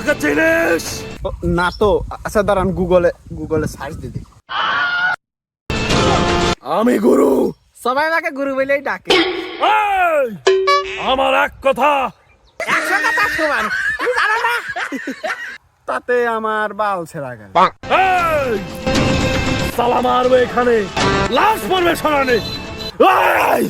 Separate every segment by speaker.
Speaker 1: আমাকে চিনিস?
Speaker 2: না তো। আচ্ছা দাঁড়ান, গুগলে সার্চ দিয়ে দেখি।
Speaker 1: আমি গুরু।
Speaker 2: সবাই আমাকে গুরু বলেই ডাকে।
Speaker 1: এই, আমার এক কথা
Speaker 2: 100 কথা সমান, তুমি জানো না? তাতে আমার বাল ছেঁড়া গেল।
Speaker 1: এই, সালা মারবে এখানে, লাশ পড়বে শোনানে। এই,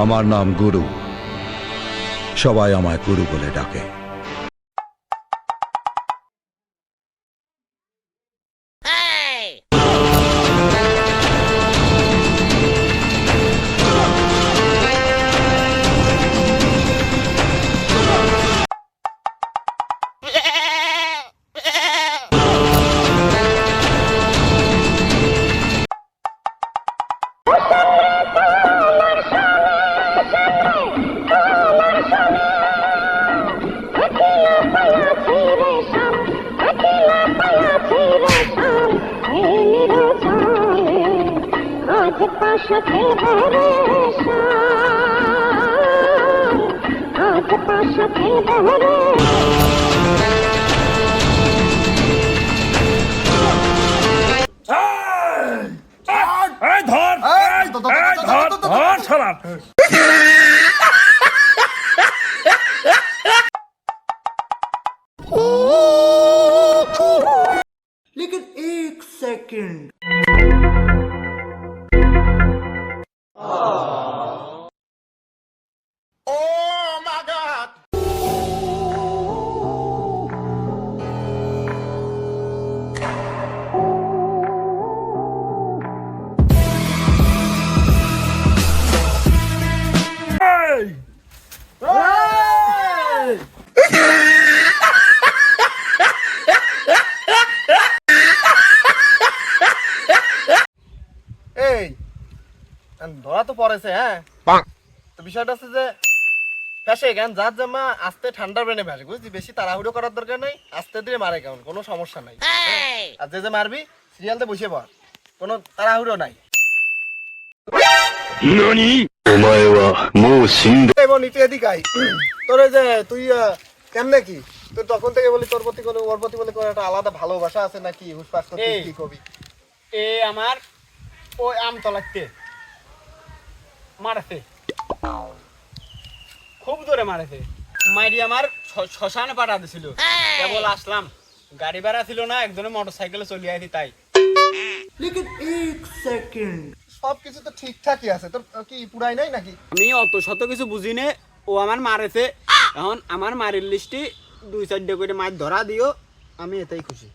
Speaker 3: আমার নাম গুরু, সবাই আমায় গুরু বলে ডাকে।
Speaker 1: এই ধর, ধর ধর শালা।
Speaker 4: लेकिन एक सेकंड।
Speaker 1: এই,
Speaker 2: এই ধরা তো পড়েছে। হ্যাঁ, তো বিষয়টা হচ্ছে যে ফ্যাসে কেন যার জামা আস্তে ঠান্ডা ব্রেনে ফ্যাসে, বুঝলি? বেশি তাড়াহুড়ো করার দরকার নেই, আস্তে দিয়ে মারে কেমন, কোনো সমস্যা নাই। আর যে মারবি সিরিয়ালতে বসে পড়, কোনো তাড়াহুড়ো নাই। তোর এই যে তুই কেমনে কি, তুই তখন থেকে বলি তোর প্রতি কোনো, ওর প্রতি বলে কোনো একটা আলাদা ভালোবাসা আছে নাকি? হুসপাস করতে কি কবি?
Speaker 5: এ আমার ওই আমতলাতে মারেছে, খুব জোরে মারেছে। মাইরি আমার শ্মশানে পাঠা দিছিল। কেবল আসলাম, গাড়ি ভাড়া ছিল না, একজনে মোটর সাইকেলে চলে আসি তাই।
Speaker 4: लेकिन एक सेकंड।
Speaker 2: সবকিছু তো ঠিকঠাকই আছে, তোর কি পুরাই নাই নাকি?
Speaker 5: আমি অত শত কিছু বুঝি নে, ও আমার মারেছে। এখন আমার মারির লিস্টি 2-4 করে মাছ ধরা দিও, আমি এতেই খুশি।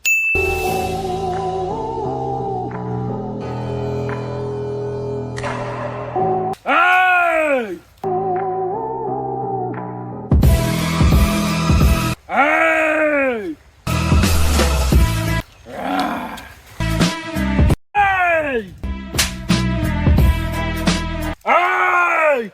Speaker 1: এই, এই, এই, এই, এই,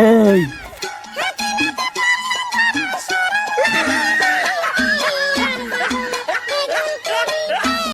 Speaker 1: এই